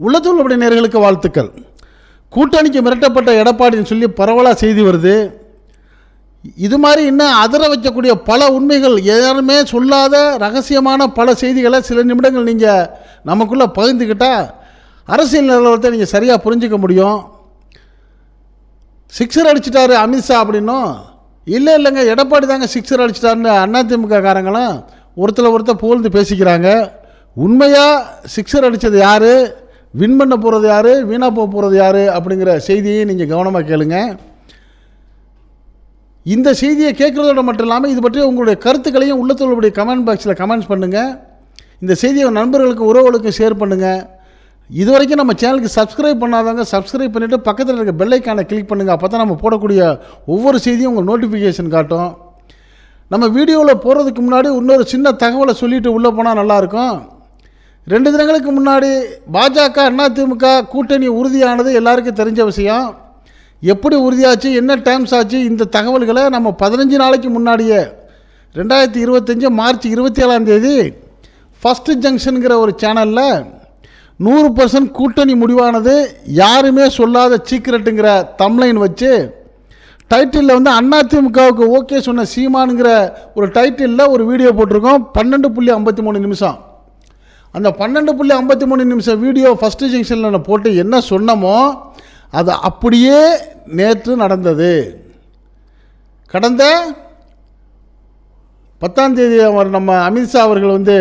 உள்ளத்துள்ளபடி நேயர்களுக்கு வாழ்த்துக்கள். கூட்டணிக்கு மிரட்டப்பட்ட எடப்பாடின்னு சொல்லி பரவலாக செய்தி வருது. இது மாதிரி இன்னும் அதிர வைக்கக்கூடிய பல உண்மைகள், யாருமே சொல்லாத ரகசியமான பல செய்திகளை சில நிமிடங்கள் நீங்கள் நமக்குள்ளே பகிர்ந்துக்கிட்டால் அரசியல் நிலவரத்தை நீங்கள் சரியாக புரிஞ்சிக்க முடியும். சிக்ஸர் அடிச்சிட்டாரு அமித்ஷா அப்படின்னும், இல்லைங்க எடப்பாடி தாங்க சிக்ஸர் அடிச்சிட்டாருன்னு அதிமுக காரங்களும் ஒருத்தர் புகழ்ந்து பேசிக்கிறாங்க. உண்மையாக சிக்ஸர் அடித்தது யார், வின் பண்ண போகிறது யார், வீணாக போகிறது யார் அப்படிங்கிற செய்தியை நீங்கள் கவனமாக கேளுங்க. இந்த செய்தியை கேட்குறதோட மட்டும் இல்லாமல் இது பற்றி உங்களுடைய கருத்துக்களையும் உள்ளத்துள்ளபடி கமெண்ட் பாக்ஸில் கமெண்ட்ஸ் பண்ணுங்கள். இந்த செய்தியை நண்பர்களுக்கும் உறவுகளுக்கும் ஷேர் பண்ணுங்கள். இது வரைக்கும் நம்ம சேனலுக்கு சப்ஸ்கிரைப் பண்ணாதவங்க சப்ஸ்கிரைப் பண்ணிவிட்டு பக்கத்தில் இருக்க பெல் ஐக்கானை கிளிக் பண்ணுங்கள். அப்போ தான் நம்ம போடக்கூடிய ஒவ்வொரு செய்தியும் உங்கள் நோட்டிஃபிகேஷன் காட்டும். நம்ம வீடியோவில் போகிறதுக்கு முன்னாடி இன்னொரு சின்ன தகவலை சொல்லிவிட்டு உள்ளே போனால் நல்லாயிருக்கும். 2 தினங்களுக்கு முன்னாடி பாஜக அதிமுக கூட்டணி உறுதியானது எல்லாருக்கும் தெரிஞ்ச விஷயம். எப்படி உறுதியாச்சு, என்ன டைம்ஸ் ஆச்சு, இந்த தகவல்களை நம்ம 15 நாளைக்கு முன்னாடியே 2025 மார்ச் 27 ஃபஸ்ட்டு ஜங்ஷனுங்கிற ஒரு சேனலில் 100% கூட்டணி முடிவானது யாருமே சொல்லாத சீக்ரெட்டுங்கிற தம்ப்லைன் வச்சு டைட்டிலில் வந்து அதிமுகவுக்கு ஓகே சொன்ன சீமானுங்கிற ஒரு டைட்டிலில் ஒரு வீடியோ போட்டிருக்கோம். 12.53 நிமிஷம். அந்த 12.53 நிமிஷம் வீடியோ ஃபஸ்ட்டு ஜங்ஷனில் போட்டு என்ன சொன்னமோ அது அப்படியே நேற்று நடந்தது. கடந்த 10ஆம் தேதி நம்ம அமித்ஷா அவர்கள் வந்து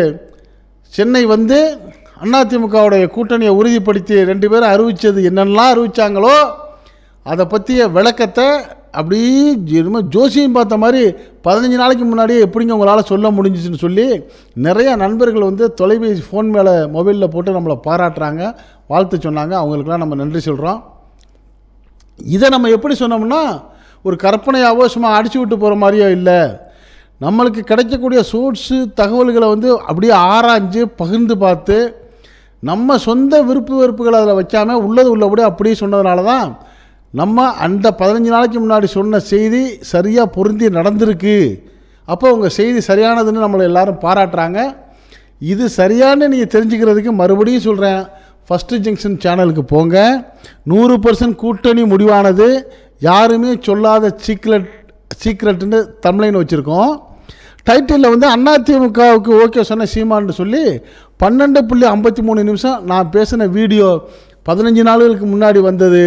சென்னை வந்து அதிமுகவுடைய கூட்டணியை உறுதிப்படுத்தி 2 பேரும் அறிவித்தது என்னென்னலாம் அறிவித்தாங்களோ அதை பற்றிய விளக்கத்தை அப்படியே ஜோசியம் பார்த்த மாதிரி 15 நாளைக்கு முன்னாடியே எப்படிங்க உங்களால் சொல்ல முடிஞ்சிச்சுன்னு சொல்லி நிறைய நண்பர்கள் வந்து தொலைபேசி ஃபோன் மேலே மொபைலில் போட்டு நம்மளை பாராட்டுறாங்க, வாழ்த்து சொன்னாங்க. அவங்களுக்கெல்லாம் நம்ம நன்றி சொல்கிறோம். இதை நம்ம எப்படி சொன்னோம்னா ஒரு கற்பனையாவோ சும்மா அடிச்சு விட்டு போகிற மாதிரியோ இல்லை. நம்மளுக்கு கிடைக்கக்கூடிய சோர்ஸு தகவல்களை வந்து அப்படியே ஆராய்ஞ்சு பகிர்ந்து பார்த்து நம்ம சொந்த விருப்பு வெறுப்புகளை அதில் வைக்காமல் உள்ளபடி அப்படியே சொன்னதுனால தான் நம்ம அந்த 15 நாளைக்கு முன்னாடி சொன்ன செய்தி சரியாக பொருந்தி நடந்திருக்கு. அப்போ உங்கள் செய்தி சரியானதுன்னு நம்மளை எல்லாரும் பாராட்டுறாங்க. இது சரியானு நீங்கள் தெரிஞ்சுக்கிறதுக்கு மறுபடியும் சொல்கிறேன், ஃபஸ்ட்டு ஜங்ஷன் சேனலுக்கு போங்க. 100% கூட்டணி முடிவானது யாருமே சொல்லாத சீக்ரெட்டுன்னு தம்ப்லைன் வச்சுருக்கோம். டைட்டிலில் வந்து அதிமுகவுக்கு ஓகே சொன்ன சீமான்னு சொல்லி 12.53 நிமிஷம் நான் பேசின வீடியோ 15 நாளுக்கு முன்னாடி வந்தது.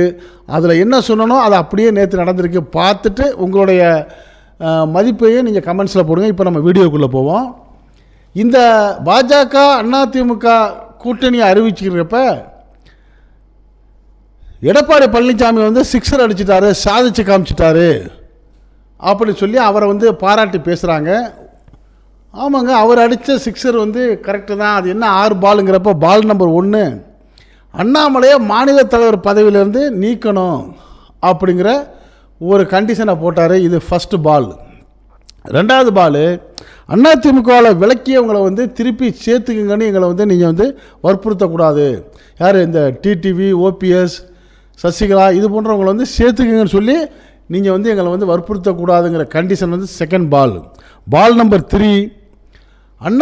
அதில் என்ன சொன்னனோ அது அப்படியே நேற்று நடந்திருக்கு. பார்த்துட்டு உங்களுடைய மதிப்பையும் நீங்கள் கமெண்ட்ஸில் போடுங்க. இப்போ நம்ம வீடியோக்குள்ளே போவோம். இந்த பாஜக அதிமுக கூட்டணியை அறிவிச்சுக்கிறப்ப எடப்பாடி பழனிசாமி வந்து சிக்ஸர் அடிச்சிட்டாரு, சாதிச்சு காமிச்சிட்டாரு அப்படின்னு சொல்லி அவரை வந்து பாராட்டி பேசுகிறாங்க. ஆமாங்க, அவர் அடித்த சிக்ஸர் வந்து கரெக்டு தான். அது என்ன 6 பாலுங்கிறப்ப பால் நம்பர் 1 அண்ணாமலையை மாநில தலைவர் பதவியிலேருந்து நீக்கணும் அப்படிங்கிற ஒரு கண்டிஷனை போட்டார். இது ஃபஸ்ட்டு பால். 2வது பால் அதிமுகவில் விலக்கியவங்களை வந்து திருப்பி சேர்த்துக்குங்கன்னு எங்களை வந்து நீங்கள் வந்து வற்புறுத்தக்கூடாது. யார், இந்த டிடிவி, ஓபிஎஸ், சசிகலா இது போன்றவங்களை வந்து சேர்த்துக்குங்கன்னு சொல்லி நீங்கள் வந்து எங்களை வந்து வற்புறுத்தக்கூடாதுங்கிற கண்டிஷன் வந்து செகண்ட் பால். பால் நம்பர் 3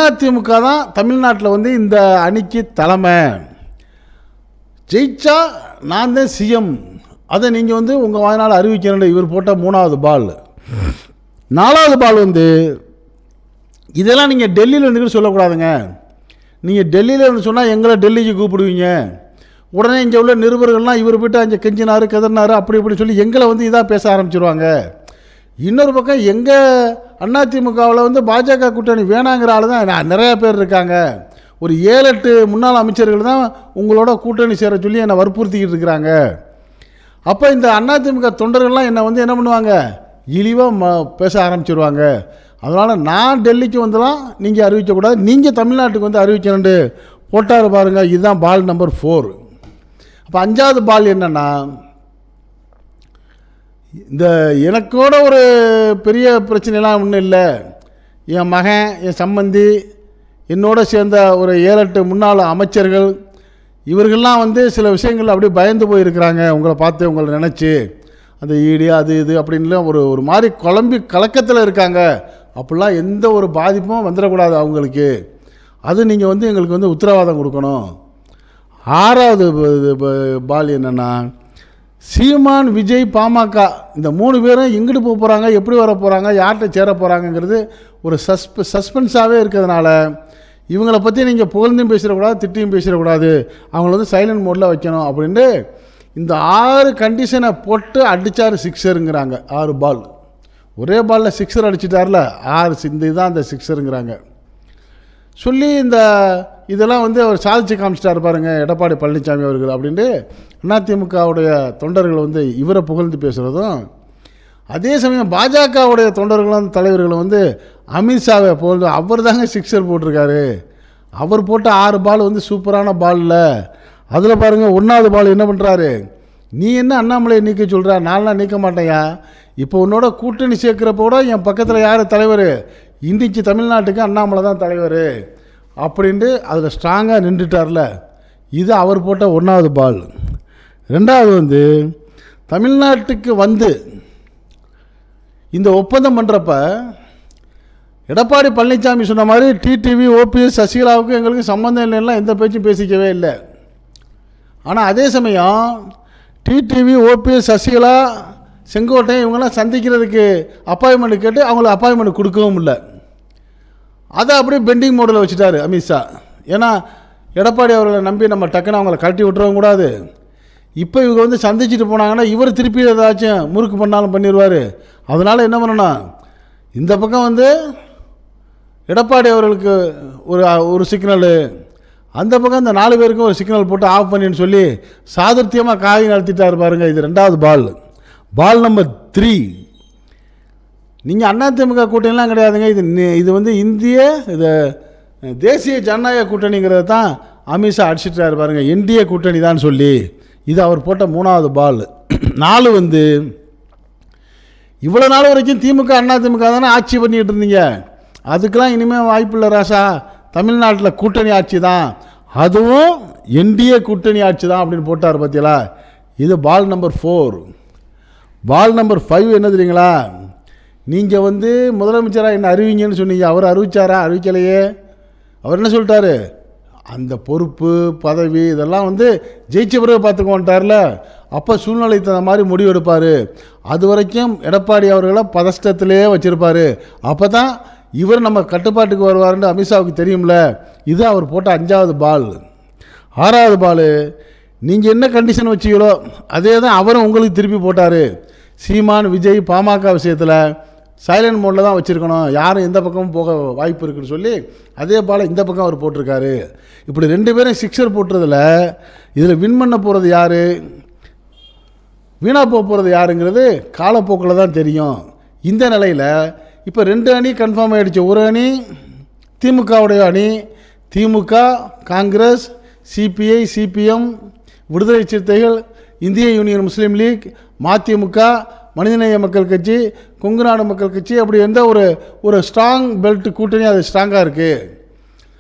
அதிமுக தான் தமிழ்நாட்டில் வந்து இந்த அணிக்கு தலைமை, ஜெயிச்சா நான் தான் சிஎம், அதை நீங்கள் வந்து உங்கள் வாயினால் அறிவிக்கணும். இவர் போட்ட 3வது பால். 4வது பால் வந்து இதெல்லாம் நீங்கள் டெல்லியில் இருந்துக்கிட்டு சொல்லக்கூடாதுங்க. நீங்கள் டெல்லியில் இருந்து சொன்னால் எங்களை டெல்லிக்கு கூப்பிடுவீங்க, உடனே இங்கே உள்ள நிருபர்கள்லாம் இவர் போய்ட்டு அங்கே கெஞ்சினார் கதறினார் அப்படி இப்படி சொல்லி எங்களை வந்து இதாக பேச ஆரம்பிச்சிருவாங்க. இன்னொரு பக்கம் எங்கள் அதிமுகவில் வந்து பாஜக கூட்டணி வேணாங்கிற ஆள் தான் நிறையா பேர் இருக்காங்க. ஒரு 7-8 முன்னாள் அமைச்சர்கள் தான் உங்களோட கூட்டணி சேர சொல்லி என்னை வற்புறுத்திக்கிட்டு இருக்கிறாங்க. அப்போ இந்த அதிமுக தொண்டர்கள்லாம் என்னை வந்து என்ன பண்ணுவாங்க, இழிவாக பேச ஆரம்பிச்சிருவாங்க. அதனால் நான் டெல்லிக்கு வந்துலாம் நீங்கள் அறிவிக்கக்கூடாது, நீங்கள் தமிழ்நாட்டுக்கு வந்து அறிவிக்கணுண்டு போட்டார் பாருங்கள். இதுதான் பால் நம்பர் 4. அப்போ 5வது பால் என்னென்னா, இந்த எனக்கோட ஒரு பெரிய பிரச்சனைலாம் ஒன்றும் இல்லை, என் மகன், என் சம்பந்தி, என்னோட சேர்ந்த ஒரு 7-8 முன்னாள் அமைச்சர்கள் இவர்கள்லாம் வந்து சில விஷயங்கள் அப்படியே பயந்து போயிருக்கிறாங்க. உங்களை பார்த்து உங்களை நினச்சி அந்த ஈடு அது இது அப்படின்லாம் ஒரு மாதிரி குழம்பி கலக்கத்தில் இருக்காங்க. அப்படிலாம் எந்த ஒரு பாதிப்பும் வந்துடக்கூடாது அவங்களுக்கு. அது நீங்கள் வந்து எங்களுக்கு வந்து உத்தரவாதம் கொடுக்கணும். ஆறாவது பால் என்னென்னா, சீமான், விஜய், பாமக இந்த 3 பேரும் எங்கிட்டு போக போகிறாங்க, எப்படி வர போகிறாங்க, யார்கிட்ட சேர போகிறாங்கங்கிறது ஒரு சஸ்பென்ஸாகவே இருக்கிறதுனால இவங்களை பற்றி நீங்கள் புகழ்ந்தும் பேசிடக்கூடாது, திட்டியும் பேசிடக்கூடாது, அவங்கள வந்து சைலண்ட் மோடில் வைக்கணும் அப்படின்ட்டு இந்த 6 கண்டிஷனை போட்டு அடித்தார் சிக்ஸருங்கிறாங்க. 6 பால் ஒரே பாலில் சிக்ஸர் அடிச்சிட்டார்ல, 6 இந்த இதுதான் அந்த சிக்ஸருங்கிறாங்க சொல்லி இதெல்லாம் வந்து அவர் சாதிச்சு காமிச்சிட்டார் பாருங்க எடப்பாடி பழனிசாமி அவர்கள் அப்படின்ட்டு அதிமுகவுடைய தொண்டர்கள் வந்து இவரை புகழ்ந்து பேசுகிறதும், அதே சமயம் பாஜகவுடைய தொண்டர்களும் தலைவர்களும் வந்து அமித்ஷாவை புகழ்ந்து அவர் தாங்க சிக்ஸர் போட்டிருக்காரு, அவர் போட்ட 6 பால் வந்து சூப்பரான பாலில் அதில் பாருங்கள் 1வது பால் என்ன பண்ணுறாரு, நீ என்ன அண்ணாமலையை நீக்க சொல்கிற, நான்லாம் நீக்க மாட்டேயா, இப்போ உன்னோட கூட்டணி சேர்க்குறப்ப கூட என் பக்கத்தில் யார் தலைவர், இன்றைக்கி தமிழ்நாட்டுக்கு அண்ணாமலை தான் தலைவர் அப்படின்ட்டு அதில் ஸ்ட்ராங்காக நின்றுட்டார்ல. இது அவர் போட்ட 1வது பால். 2வது வந்து தமிழ்நாட்டுக்கு வந்து இந்த ஒப்பந்தம் பண்ணுறப்ப எடப்பாடி பழனிசாமி சொன்ன மாதிரி டிடிவி, ஓபிஎஸ், சசிகலாவுக்கும் எங்களுக்கு சம்மந்தம் இல்லைன்னா எந்த பேச்சும் பேசிக்கவே இல்லை. ஆனால் அதே சமயம் டிடிவி, ஓபிஎஸ், சசிகலா, செங்கோட்டை இவங்கெல்லாம் சந்திக்கிறதுக்கு அப்பாயின்மெண்ட் கேட்டு அவங்களுக்கு அப்பாயின்மெண்ட் கொடுக்கவும் இல்லை. அதை அப்படியே பெண்டிங் மோடில் வச்சுட்டாரு அமித்ஷா. ஏன்னா எடப்பாடி அவர்களை நம்பி நம்ம டக்குன்னு அவங்கள கழட்டி விட்டுறவும் கூடாது. இப்போ இவங்க வந்து சந்திச்சுட்டு போனாங்கன்னா இவர் திருப்பி ஏதாச்சும் முறுக்கு பண்ணாலும் பண்ணிடுவார். அதனால் என்ன பண்ணணும், இந்த பக்கம் வந்து எடப்பாடி அவர்களுக்கு ஒரு சிக்னலு, அந்த பக்கம் இந்த 4 பேருக்கும் ஒரு சிக்னல் போட்டு ஆஃப் பண்ணின்னு சொல்லி சாதுர்த்தியமாக காய் நடத்திட்டார் பாருங்க. இது 2வது பால். பால் நம்பர் 3, நீங்கள் அதிமுக கூட்டணிலாம் கிடையாதுங்க, இது வந்து தேசிய ஜனநாயக கூட்டணிங்கிறத தான் அமித்ஷா அடிச்சிட்டாரு பாருங்க, என்டிஏ கூட்டணி தான் சொல்லி. இது அவர் போட்ட 3வது பால். 4 வந்து இவ்வளோ நாள் வரைக்கும் திமுக அதிமுக தானே ஆட்சி பண்ணிகிட்டு இருந்தீங்க, அதுக்கெல்லாம் இனிமேல் வாய்ப்பு இல்லை ராசா, தமிழ்நாட்டில் கூட்டணி ஆட்சி தான், அதுவும் என்டிஏ கூட்டணி ஆட்சி தான் அப்படின்னு போட்டார் பார்த்தீங்களா. இது பால் நம்பர் 4. பால் நம்பர் 5 என்ன தெரியுங்களா, நீங்கள் வந்து முதலமைச்சராக என்ன அறிவிங்கன்னு சொன்னீங்க, அவர் அறிவிச்சாரா, அறிவிக்கலையே. அவர் என்ன சொல்லிட்டாரு, அந்த பொறுப்பு பதவி இதெல்லாம் வந்து ஜெயிச்ச பிறகு பார்த்துக்கோன்ட்டார்ல, அப்போ சூழ்நிலை தகுந்த மாதிரி முடிவு எடுப்பார். அது வரைக்கும் எடப்பாடி அவர்களை பதஷ்டத்திலே வச்சுருப்பார், அப்போ தான் இவர் நம்ம கட்டுப்பாட்டுக்கு வருவார்னு அமித்ஷாவுக்கு தெரியும்ல. இது அவர் போட்ட 5வது பால். 6வது பால், நீங்கள் என்ன கண்டிஷன் வச்சிங்களோ அதே தான் அவரும் உங்களுக்கு திருப்பி போட்டார். சீமான், விஜய், பாமக விஷயத்தில் சைலண்ட் மோடில் தான் வச்சுருக்கணும், யாரும் எந்த பக்கமும் போக வாய்ப்பு இருக்குன்னு சொல்லி அதே பால் இந்த பக்கம் அவர் போட்டிருக்காரு. இப்படி 2 பேரும் சிக்ஸர் போட்டுறதுல இதில் வின் பண்ண போகிறது யார், வீணாக போகிறது யாருங்கிறது காலப்போக்கில் தான் தெரியும். இந்த நிலையில் இப்போ 2 அணி கன்ஃபார்ம் ஆகிடுச்சு. ஒரு அணி திமுகவுடைய அணி, திமுக, காங்கிரஸ், சிபிஐ, சிபிஎம், விடுதலை சிறுத்தைகள், இந்திய யூனியன் முஸ்லீம் லீக், மதிமுக, மனிதநேய மக்கள் கட்சி, கொங்கு நாடு மக்கள் கட்சி, அப்படி எந்த ஒரு ஸ்ட்ராங் பெல்ட் கூட்டணி அது ஸ்ட்ராங்காக இருக்குது.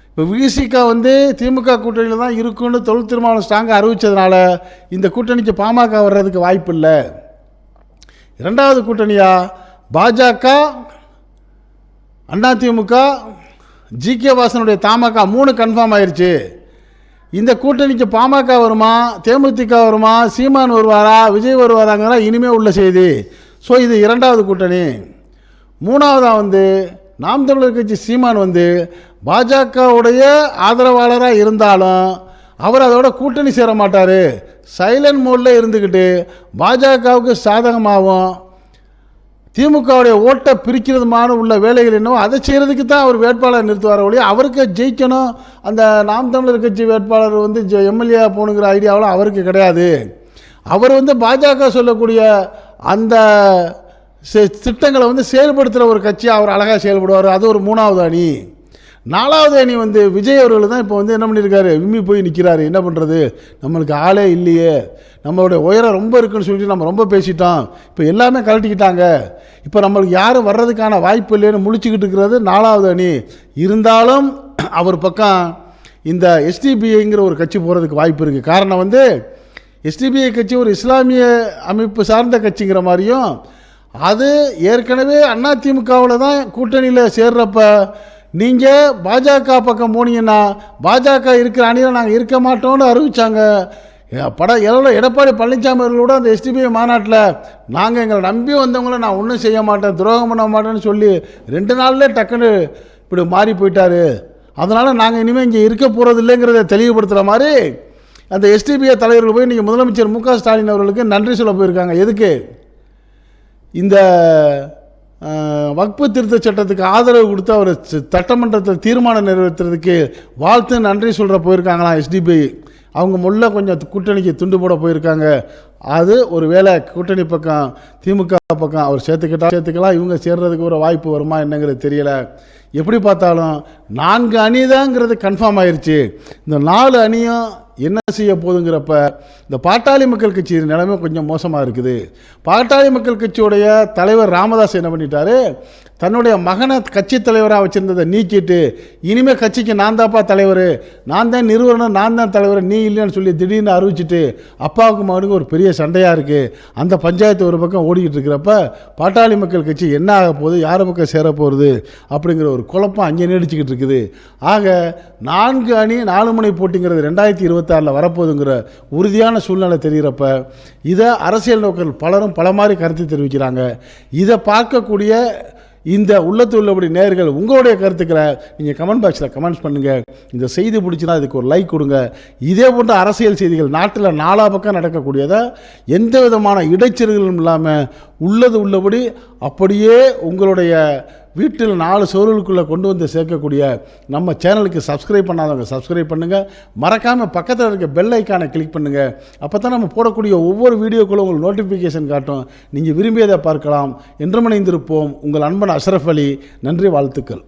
இப்போ விசிக வந்து திமுக கூட்டணியில் தான் இருக்குன்னு தொழில் தீர்மானம் ஸ்ட்ராங்காக அறிவித்ததுனால இந்த கூட்டணிக்கு பாமக வர்றதுக்கு வாய்ப்பு இல்லை. 2வது கூட்டணியாக பாஜக, அதிமுக, ஜிகே வாசனுடைய தமாக 3 கன்ஃபார்ம் ஆயிடுச்சு. இந்த கூட்டணிக்கு பாமக வருமா, தேமுதிக வருமா, சீமான் வருவாரா, விஜய் வருவாராங்கிற இனிமேல் உள்ள செய்தி. ஸோ இது 2வது கூட்டணி. 3வதாக வந்து நாம் தமிழர் கட்சி சீமான் வந்து பாஜகவுடைய ஆதரவாளராக இருந்தாலும் அவர் அதோட கூட்டணி சேர மாட்டார், சைலண்ட் மோடில் இருந்துக்கிட்டு பாஜகவுக்கு சாதகமாகவும் திமுகவுடைய ஓட்டை பிரிக்கிறதுமான உள்ள வேலைகள் என்னவோ அதை செய்கிறதுக்கு தான் அவர் வேட்பாளர் நிறுத்துவார் ஒழிய அவருக்கு ஜெயிக்கணும், அந்த நாம் தமிழர் கட்சி வேட்பாளர் வந்து எம்எல்ஏ போகணுங்கிற ஐடியாவெலாம் அவருக்கு கிடையாது. அவர் வந்து பாஜக சொல்லக்கூடிய அந்த திட்டங்களை வந்து செயல்படுத்துகிற ஒரு கட்சி அவர் அழகாக செயல்படுவார். அது ஒரு 3வது அணி. 4வது அணி வந்து விஜய் அவர்கள் தான் இப்போ வந்து என்ன பண்ணியிருக்காரு, விம்மி போய் நிற்கிறாரு. என்ன பண்ணுறது, நம்மளுக்கு ஆளே இல்லையே, நம்மளுடைய உயரம் ரொம்ப இருக்குன்னு சொல்லிட்டு நம்ம ரொம்ப பேசிட்டோம், இப்போ எல்லாமே கழட்டிக்கிட்டாங்க, இப்போ நம்மளுக்கு யாரும் வர்றதுக்கான வாய்ப்பு இல்லைன்னு முழிச்சுக்கிட்டு இருக்கிறது 4வது அணி. இருந்தாலும் அவர் பக்கம் இந்த எஸ்டிபிஐங்கிற ஒரு கட்சி போகிறதுக்கு வாய்ப்பு இருக்குது. காரணம் வந்து எஸ்டிபிஐ கட்சி ஒரு இஸ்லாமிய அமைப்பு சார்ந்த கட்சிங்கிற மாதிரியும், அது ஏற்கனவே அதிமுகவில் தான் கூட்டணியில் சேர்றப்ப நீங்கள் பாஜக பக்கம் போனீங்கன்னா பாஜக இருக்கிற அணியில் நாங்கள் இருக்க மாட்டோம்னு அறிவித்தாங்க. எடப்பாடி பழனிசாமி அவர்களோட அந்த எஸ்டிபிஐ மாநாட்டில் நாங்கள் எங்களை நம்பி வந்தவங்கள நான் ஒன்றும் செய்ய மாட்டேன், துரோகம் பண்ண மாட்டேன்னு சொல்லி 2 நாள்லேயே டக்குன்னு இப்படி மாறி போயிட்டார். அதனால் நாங்கள் இனிமேல் இங்கே இருக்க போகிறது இல்லைங்கிறத தெளிவுபடுத்துகிற மாதிரி அந்த எஸ்டிபிஐ தலைவர்கள் போய் இன்றைக்கி முதலமைச்சர் மு.க. ஸ்டாலின் அவர்களுக்கு நன்றி சொல்ல போயிருக்காங்க. எதுக்கு? இந்த வக்பு திருத்த சட்டத்துக்கு ஆதரவு கொடுத்து அவர் சட்டமன்றத்தில் தீர்மானம் நிறைவேற்றுறதுக்கு வாழ்த்து நன்றி சொல்கிற போயிருக்காங்களாம் எஸ்டிபிஐ. அவங்க முள்ள கொஞ்சம் கூட்டணிக்கு துண்டு போட போயிருக்காங்க. அது ஒரு வேளை கூட்டணி பக்கம் திமுக பக்கம் அவர் சேர்த்துக்கலாம், இவங்க சேர்றதுக்கு ஒரு வாய்ப்பு வருமா என்னங்கிறது தெரியலை. எப்படி பார்த்தாலும் 4 அணி தாங்கிறது கன்ஃபார்ம் ஆயிடுச்சு. இந்த 4 அணியும் என்ன செய்ய போதுங்கிறப்ப இந்த பாட்டாளி மக்கள் கட்சி நிலைமை கொஞ்சம் மோசமாக இருக்குது. பாட்டாளி மக்கள் கட்சியுடைய தலைவர் ராமதாஸ் என்ன பண்ணிட்டாரு, தன்னுடைய மகனை கட்சி தலைவராக வச்சுருந்ததை நீக்கிட்டு இனிமேல் கட்சிக்கு நான் தான்ப்பா தலைவர், நான் தான் நிறுவனம், நான் தான் தலைவர், நீ இல்லைன்னு சொல்லி திடீர்னு அறிவிச்சிட்டு அப்பாவுக்கு மகனுக்கு ஒரு பெரிய சண்டையாக இருக்குது. அந்த பஞ்சாயத்து ஒரு பக்கம் ஓடிக்கிட்டு இருக்கிறப்ப பாட்டாளி மக்கள் கட்சி என்ன ஆக போகுது, யார் பக்கம் சேர போகிறது அப்படிங்கிற ஒரு குழப்பம் அங்கே நீடிச்சிக்கிட்டு இருக்குது. ஆக 4 அணி 4 முனை போட்டிங்கிறது 2026 வரப்போகுதுங்கிற உறுதியான சூழ்நிலை தெரிகிறப்ப இதை அரசியல் நோக்கர்கள் பலரும் பல மாதிரி கருத்து தெரிவிக்கிறாங்க. இதை பார்க்கக்கூடிய இந்த உள்ளத்து உள்ளபடி நேயர்கள் உங்களுடைய கருத்துக்களை நீங்கள் கமெண்ட் பாக்ஸில் கமெண்ட்ஸ் பண்ணுங்கள். இந்த செய்தி பிடிச்சினா இதுக்கு ஒரு லைக் கொடுங்க. இதே போன்ற அரசியல் செய்திகள் நாட்டில் 4 பக்கம் நடக்கக்கூடியதை எந்த விதமான இடைச்சல்களும் இல்லாமல் உள்ளது உள்ளபடி அப்படியே உங்களுடைய வீட்டில் 4 சுவர்களுக்குள்ளே கொண்டு வந்து சேர்க்கக்கூடிய நம்ம சேனலுக்கு சப்ஸ்கிரைப் பண்ணாதவங்க சப்ஸ்கிரைப் பண்ணுங்கள். மறக்காமல் பக்கத்தில் இருக்க பெல் ஐக்கானை கிளிக் பண்ணுங்கள். அப்போ தான் நம்ம போடக்கூடிய ஒவ்வொரு வீடியோக்குள்ள உங்களுக்கு நோட்டிஃபிகேஷன் காட்டும். நீங்கள் விரும்பியதை பார்க்கலாம். என்றும் இணைந்திருப்போம். உங்கள் அன்பன் அஷ்ரஃப் அலி. நன்றி, வாழ்த்துக்கள்.